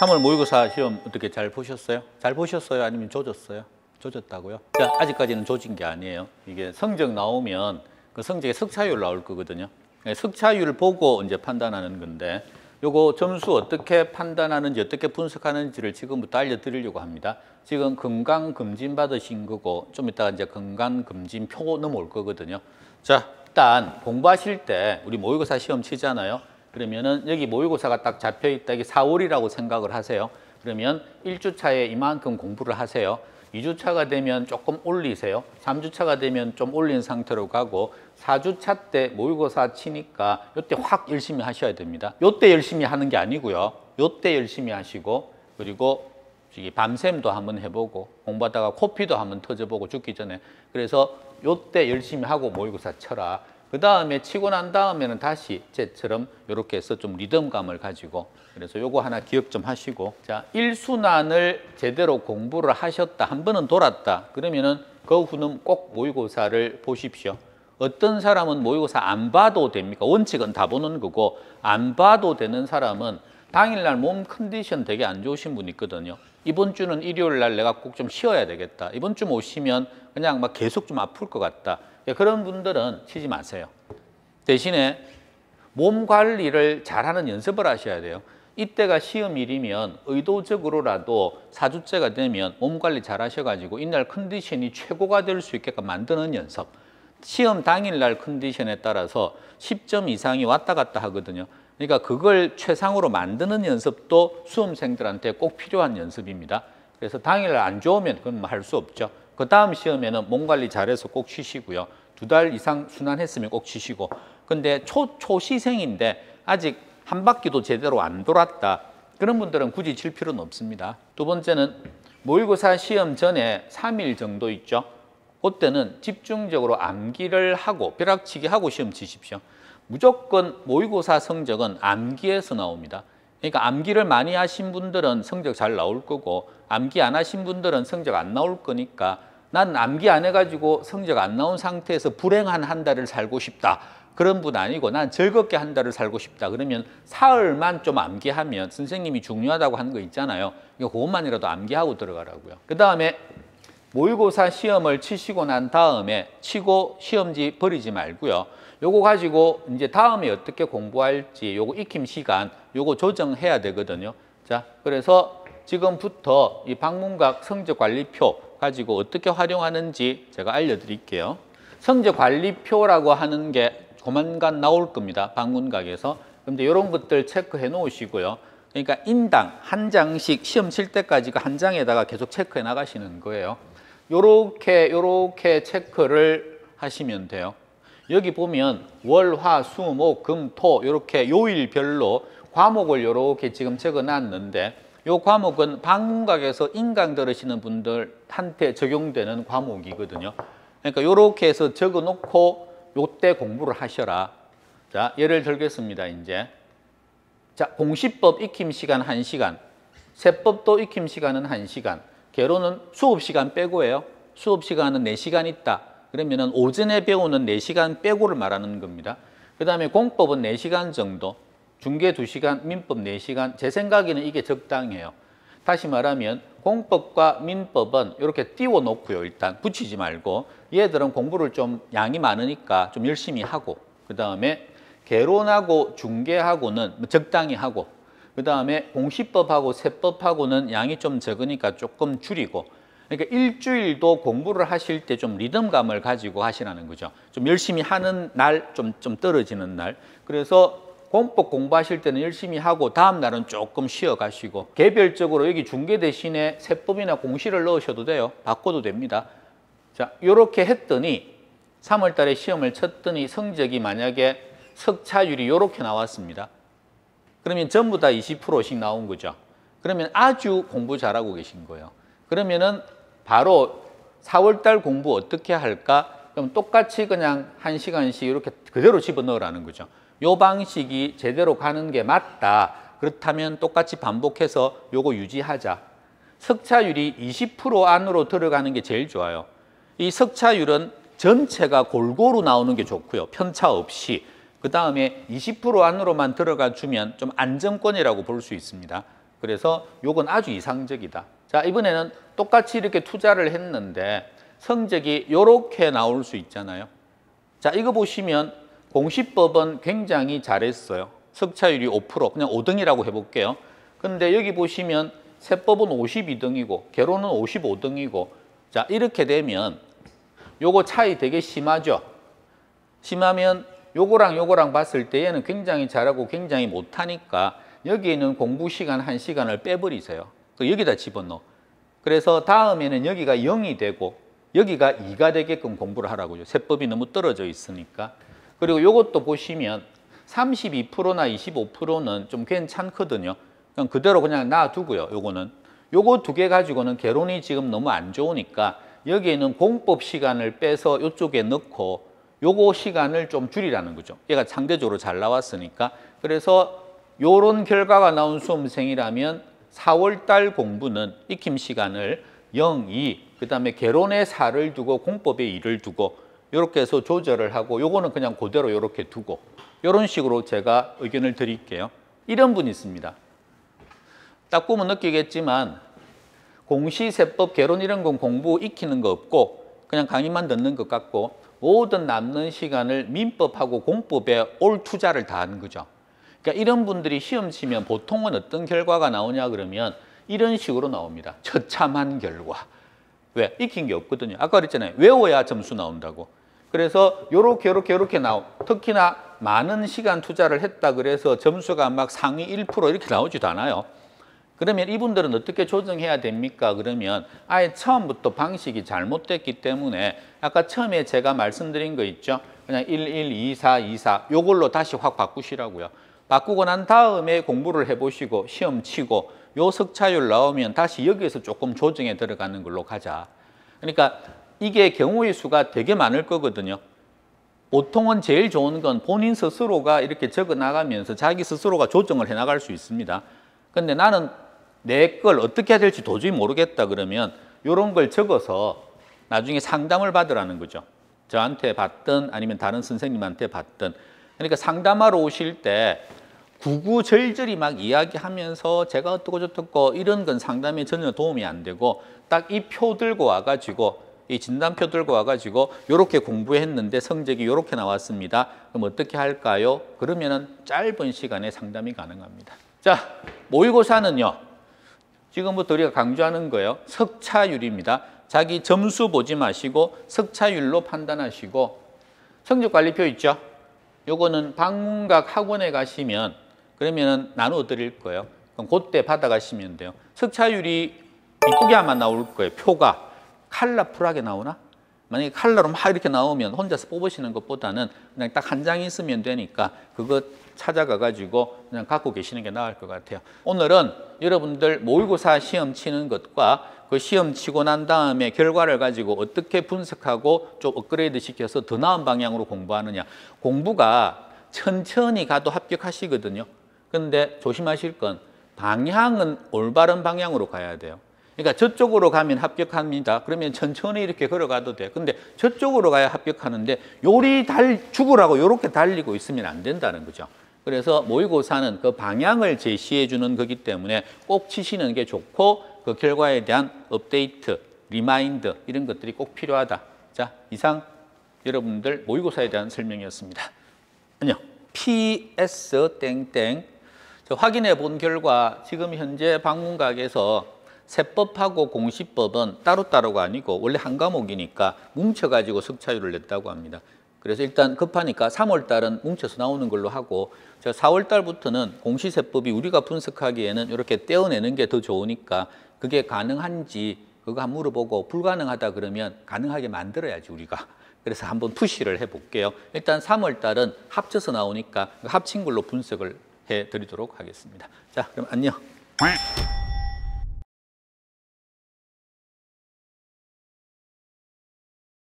3월 모의고사 시험 어떻게 잘 보셨어요? 잘 보셨어요? 아니면 조졌어요? 조졌다고요? 자, 아직까지는 조진 게 아니에요. 이게 성적 나오면 그 성적에 석차율 나올 거거든요. 석차율 보고 이제 판단하는 건데 요거 점수 어떻게 판단하는지 어떻게 분석하는지를 지금부터 알려드리려고 합니다. 지금 건강검진 받으신 거고 좀 이따가 이제 건강검진표 넘어올 거거든요. 자, 일단 공부하실 때 우리 모의고사 시험 치잖아요. 그러면은 여기 모의고사가 딱 잡혀 있다. 이게 4월이라고 생각을 하세요. 그러면 1주차에 이만큼 공부를 하세요. 2주차가 되면 조금 올리세요. 3주차가 되면 좀 올린 상태로 가고 4주차 때 모의고사 치니까 이때 확 열심히 하셔야 됩니다. 이때 열심히 하는 게 아니고요. 이때 열심히 하시고 그리고 밤샘도 한번 해보고 공부하다가 코피도 한번 터져보고 죽기 전에 그래서 이때 열심히 하고 모의고사 쳐라. 그 다음에 치고 난 다음에는 다시 쟤처럼 이렇게 해서 좀 리듬감을 가지고 그래서 요거 하나 기억 좀 하시고 자 1순환을 제대로 공부를 하셨다. 한 번은 돌았다. 그러면은 그 후는 꼭 모의고사를 보십시오. 어떤 사람은 모의고사 안 봐도 됩니까? 원칙은 다 보는 거고 안 봐도 되는 사람은 당일날 몸 컨디션 되게 안 좋으신 분 있거든요. 이번 주는 일요일 날 내가 꼭 좀 쉬어야 되겠다. 이번 주 못 쉬면 그냥 막 계속 좀 아플 것 같다. 그런 분들은 치지 마세요. 대신에 몸 관리를 잘하는 연습을 하셔야 돼요. 이때가 시험일이면 의도적으로라도 4주째가 되면 몸 관리 잘 하셔가지고 이날 컨디션이 최고가 될 수 있게끔 만드는 연습. 시험 당일날 컨디션에 따라서 10점 이상이 왔다 갔다 하거든요. 그러니까 그걸 최상으로 만드는 연습도 수험생들한테 꼭 필요한 연습입니다. 그래서 당일날 안 좋으면 그건 뭐 할 수 없죠. 그 다음 시험에는 몸 관리 잘해서 꼭 쉬시고요. 2달 이상 순환했으면 꼭 쉬시고. 근데 초시생인데 아직 한 바퀴도 제대로 안 돌았다. 그런 분들은 굳이 칠 필요는 없습니다. 두 번째는 모의고사 시험 전에 3일 정도 있죠. 그때는 집중적으로 암기를 하고 벼락치기 하고 시험 치십시오. 무조건 모의고사 성적은 암기에서 나옵니다. 그러니까 암기를 많이 하신 분들은 성적 잘 나올 거고 암기 안 하신 분들은 성적 안 나올 거니까 난 암기 안 해가지고 성적 안 나온 상태에서 불행한 한 달을 살고 싶다. 그런 분 아니고 난 즐겁게 한 달을 살고 싶다. 그러면 사흘만 좀 암기하면 선생님이 중요하다고 하는 거 있잖아요. 그것만이라도 암기하고 들어가라고요. 그 다음에 모의고사 시험을 치시고 난 다음에 치고 시험지 버리지 말고요. 요거 가지고 이제 다음에 어떻게 공부할지 요거 익힘 시간 요거 조정해야 되거든요. 자, 그래서 지금부터 이 방문각 성적관리표 가지고 어떻게 활용하는지 제가 알려드릴게요. 성적관리표라고 하는 게 조만간 나올 겁니다. 방문각에서. 그런데 이런 것들 체크해 놓으시고요. 그러니까 인당 한 장씩 시험 칠 때까지가 한 장에다가 계속 체크해 나가시는 거예요. 요렇게 체크를 하시면 돼요. 여기 보면 월, 화, 수, 목, 금, 토 이렇게 요일별로 과목을 이렇게 지금 적어 놨는데 요 과목은 방문각에서 인강 들으시는 분들한테 적용되는 과목이거든요. 그러니까 이렇게 해서 적어 놓고 요때 공부를 하셔라. 자, 예를 들겠습니다. 이제 자, 공시법 익힘 시간 1시간, 세법도 익힘 시간은 1시간, 개로는 수업 시간 빼고예요. 수업 시간은 4시간 있다. 그러면은 오전에 배우는 4시간 빼고를 말하는 겁니다. 그 다음에 공법은 4시간 정도, 중계 2시간, 민법 4시간. 제 생각에는 이게 적당해요. 다시 말하면 공법과 민법은 이렇게 띄워 놓고요. 일단 붙이지 말고 얘들은 공부를 좀 양이 많으니까 좀 열심히 하고 그 다음에 개론하고 중계하고는 적당히 하고 그 다음에 공시법하고 세법하고는 양이 좀 적으니까 조금 줄이고 그러니까 일주일도 공부를 하실 때 좀 리듬감을 가지고 하시라는 거죠. 좀 열심히 하는 날, 좀 떨어지는 날. 그래서 공법 공부하실 때는 열심히 하고 다음 날은 조금 쉬어 가시고 개별적으로 여기 중계 대신에 세법이나 공시를 넣으셔도 돼요. 바꿔도 됩니다. 자, 이렇게 했더니 3월 달에 시험을 쳤더니 성적이 만약에 석차율이 이렇게 나왔습니다. 그러면 전부 다 20%씩 나온 거죠. 그러면 아주 공부 잘하고 계신 거예요. 그러면은 바로 4월 달 공부 어떻게 할까? 그럼 똑같이 그냥 1시간씩 이렇게 그대로 집어넣으라는 거죠. 요 방식이 제대로 가는 게 맞다. 그렇다면 똑같이 반복해서 요거 유지하자. 석차율이 20% 안으로 들어가는 게 제일 좋아요. 이 석차율은 전체가 골고루 나오는 게 좋고요. 편차 없이. 그 다음에 20% 안으로만 들어가 주면 좀 안정권이라고 볼 수 있습니다. 그래서 요건 아주 이상적이다. 자, 이번에는 똑같이 이렇게 투자를 했는데 성적이 요렇게 나올 수 있잖아요. 자, 이거 보시면 공시법은 굉장히 잘했어요. 석차율이 5%, 그냥 5등이라고 해볼게요. 근데 여기 보시면 세법은 52등이고 개론은 55등이고 자, 이렇게 되면 요거 차이 되게 심하죠. 심하면 요거랑 봤을 때 얘는 굉장히 잘하고 굉장히 못하니까 여기에 있는 공부 시간 1시간을 빼버리세요. 여기다 집어넣어. 그래서 다음에는 여기가 0이 되고 여기가 2가 되게끔 공부를 하라고요. 세법이 너무 떨어져 있으니까. 그리고 요것도 보시면 32%나 25%는 좀 괜찮거든요. 그냥 그대로 그냥 놔두고요. 요거 두 개 가지고는 개론이 지금 너무 안 좋으니까 여기에는 공법 시간을 빼서 이쪽에 넣고 요거 시간을 좀 줄이라는 거죠. 얘가 상대적으로 잘 나왔으니까. 그래서 요런 결과가 나온 수험생이라면 4월 달 공부는 익힘 시간을 0, 2, 그 다음에 개론에 4를 두고 공법에 2를 두고 이렇게 해서 조절을 하고 요거는 그냥 그대로 이렇게 두고 이런 식으로 제가 의견을 드릴게요. 이런 분이 있습니다. 딱 보면 느끼겠지만 공시세법, 개론 이런 건 공부 익히는 거 없고 그냥 강의만 듣는 것 같고 모든 남는 시간을 민법하고 공법에 올 투자를 다 하는 거죠. 그러니까 이런 분들이 시험 치면 보통은 어떤 결과가 나오냐 그러면 이런 식으로 나옵니다. 처참한 결과. 왜? 익힌 게 없거든요. 아까 그랬잖아요. 외워야 점수 나온다고. 그래서 요렇게 나오. 특히나 많은 시간 투자를 했다 그래서 점수가 막 상위 1% 이렇게 나오지도 않아요. 그러면 이분들은 어떻게 조정해야 됩니까? 그러면 아예 처음부터 방식이 잘못됐기 때문에 아까 처음에 제가 말씀드린 거 있죠? 그냥 11, 24, 24 요걸로 다시 확 바꾸시라고요. 바꾸고 난 다음에 공부를 해보시고 시험 치고 요 석차율 나오면 다시 여기에서 조금 조정에 들어가는 걸로 가자. 그러니까 이게 경우의 수가 되게 많을 거거든요. 보통은 제일 좋은 건 본인 스스로가 이렇게 적어 나가면서 자기 스스로가 조정을 해 나갈 수 있습니다. 근데 나는 내 걸 어떻게 해야 될지 도저히 모르겠다 그러면 이런 걸 적어서 나중에 상담을 받으라는 거죠. 저한테 받든 아니면 다른 선생님한테 받든. 그러니까 상담하러 오실 때 구구절절히 막 이야기하면서 제가 어떻고 저떻고 이런 건 상담에 전혀 도움이 안 되고 딱 이 표 들고 와가지고 이 진단표 들고 와가지고 이렇게 공부했는데 성적이 이렇게 나왔습니다. 그럼 어떻게 할까요? 그러면은 짧은 시간에 상담이 가능합니다. 자, 모의고사는요. 지금부터 우리가 강조하는 거예요. 석차율입니다. 자기 점수 보지 마시고 석차율로 판단하시고 성적관리표 있죠? 요거는 방문각 학원에 가시면 그러면은 나눠 드릴 거예요. 그럼 그때 받아가시면 돼요. 석차율이 이쁘게만 나올 거예요. 표가 컬러풀하게 나오나? 만약에 컬러로 막 이렇게 나오면 혼자서 뽑으시는 것보다는 그냥 딱 한 장 있으면 되니까 그거 찾아가 가지고 그냥 갖고 계시는 게 나을 것 같아요. 오늘은 여러분들 모의고사 시험 치는 것과 그 시험 치고 난 다음에 결과를 가지고 어떻게 분석하고 좀 업그레이드 시켜서 더 나은 방향으로 공부하느냐. 공부가 천천히 가도 합격하시거든요. 그런데 조심하실 건 방향은 올바른 방향으로 가야 돼요. 그러니까 저쪽으로 가면 합격합니다. 그러면 천천히 이렇게 걸어가도 돼. 근데 저쪽으로 가야 합격하는데 요리 죽으라고 이렇게 달리고 있으면 안 된다는 거죠. 그래서 모의고사는 그 방향을 제시해 주는 거기 때문에 꼭 치시는 게 좋고 그 결과에 대한 업데이트, 리마인드 이런 것들이 꼭 필요하다. 자, 이상 여러분들 모의고사에 대한 설명이었습니다. 안녕. PS 땡땡. 확인해 본 결과 지금 현재 방문각에서 세법하고 공시법은 따로따로가 아니고 원래 한 과목이니까 뭉쳐가지고 석차율을 냈다고 합니다. 그래서 일단 급하니까 3월 달은 뭉쳐서 나오는 걸로 하고 4월 달부터는 공시세법이 우리가 분석하기에는 이렇게 떼어내는 게 더 좋으니까 그게 가능한지 그거 한번 물어보고 불가능하다 그러면 가능하게 만들어야지 우리가. 그래서 한번 푸시를 해볼게요. 일단 3월 달은 합쳐서 나오니까 합친 걸로 분석을 해드리도록 하겠습니다. 자, 그럼 안녕.